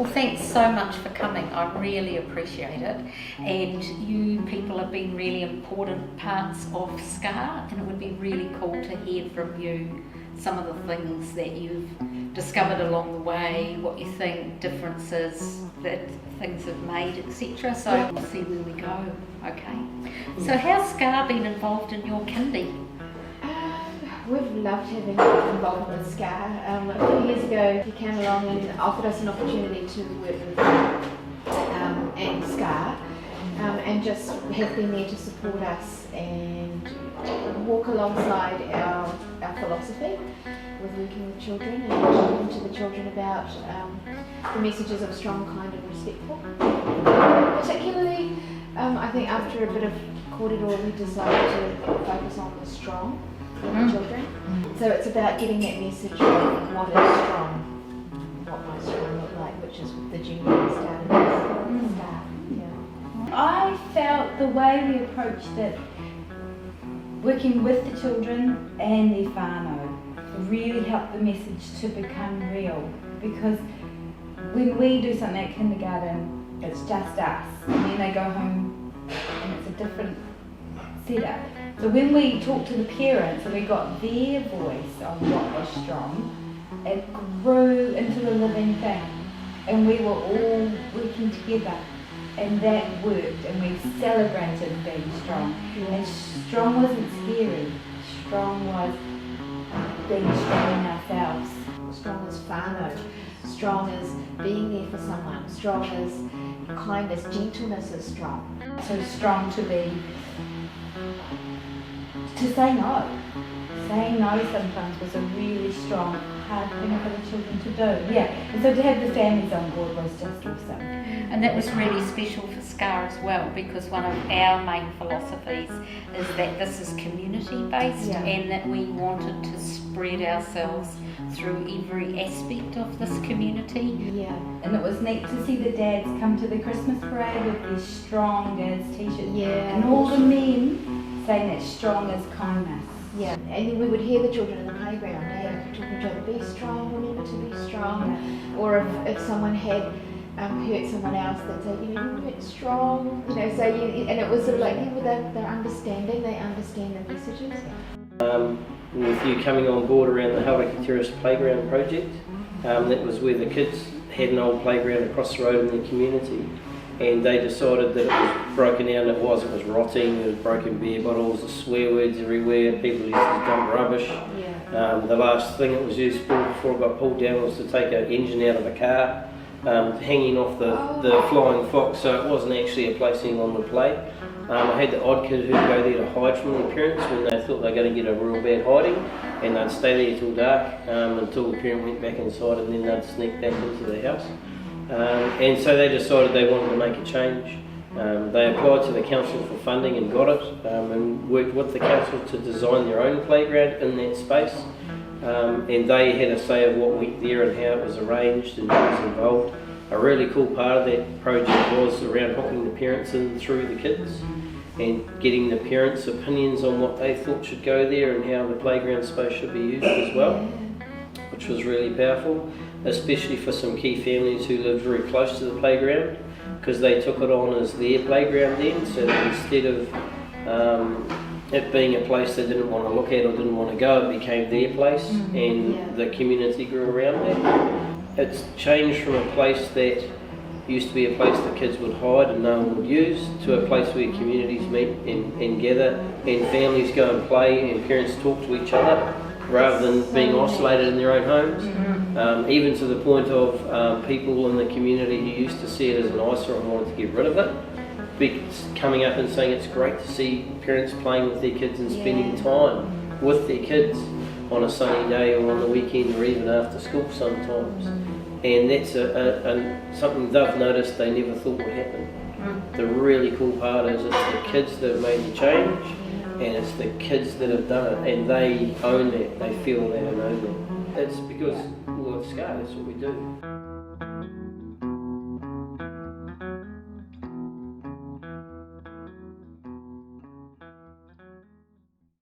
Well, thanks so much for coming. I really appreciate it. And you people have been really important parts of SKaR, and it would be really cool to hear from you some of the things that you've discovered along the way, what you think differences that things have made, etc. So we'll see where we go. Okay. So how's SKaR been involved in your kindy? We've loved having involvement with SKaR. A few years ago he came along and offered us an opportunity to work with and SKaR and just have been there to support us and walk alongside our philosophy with working with children and talking to the children about the messages of strong, kind and respectful. Particularly, I think after a bit of corridor we decided to focus on the strong in the children. So it's about getting that message of what is strong, what might strong look like, which is the genuine started SKaR. I felt the way we approached it, working with the children and their whānau, really helped the message to become real. Because when we do something at kindergarten, it's just us, and then they go home and it's a different setup. So when we talked to the parents and we got their voice on what was strong, it grew into a living thing, and we were all working together, and that worked, and we celebrated being strong. And strong wasn't scary, strong was being strong in ourselves. Strong as whānau, strong as being there for someone, strong as kindness, gentleness is strong. So strong to say no. Saying no sometimes was a really strong, hard thing for the children to do. Yeah, and so to have the families on board was just awesome. And that was really special for SKaR as well, because one of our main philosophies is that this is community based, and that we wanted to spread ourselves through every aspect of this community. Yeah, and it was neat to see the dads come to the Christmas parade with their strong dads t-shirts, and all the men saying that strong is kindness. Yeah, and then we would hear the children in the playground talking to each other, be strong, remember to be strong. Or if someone had hurt someone else, they'd say, you weren't strong, so and it was sort of like, they're understanding, they understand the messages. With you coming on board around the Hauraki Terrace Playground project, that was where the kids had an old playground across the road in the community, and they decided that it was broken down. It was rotting, there was broken beer bottles, the swear words everywhere, people used to dump rubbish. The last thing it was used for before it got pulled down was to take an engine out of a car, hanging off the flying fox, so it wasn't actually a place anyone would play. I had the odd kid who'd go there to hide from the parents when they thought they were going to get a real bad hiding, and they'd stay there till dark until the parent went back inside, and then they'd sneak back into the house. And so they decided they wanted to make a change. They applied to the council for funding and got it, and worked with the council to design their own playground in that space. And they had a say of what went there and how it was arranged and who was involved. A really cool part of that project was around hooking the parents in through the kids and getting the parents' opinions on what they thought should go there and how the playground space should be used as well, which was really powerful, especially for some key families who lived very close to the playground, because they took it on as their playground then, so that instead of it being a place they didn't want to look at or didn't want to go, it became their place, and the community grew around that. It's changed from a place that used to be a place the kids would hide and no one would use, to a place where communities meet and gather, and families go and play and parents talk to each other rather than being isolated in their own homes. Even to the point of people in the community who used to see it as an eyesore and wanted to get rid of it, coming up and saying it's great to see parents playing with their kids and spending time with their kids on a sunny day or on the weekend or even after school sometimes. And that's something they've noticed they never thought would happen. The really cool part is it's the kids that have made the change, and it's the kids that have done it, and they own that, they feel that and own that. It's because, well, at SKaR, that's what we do.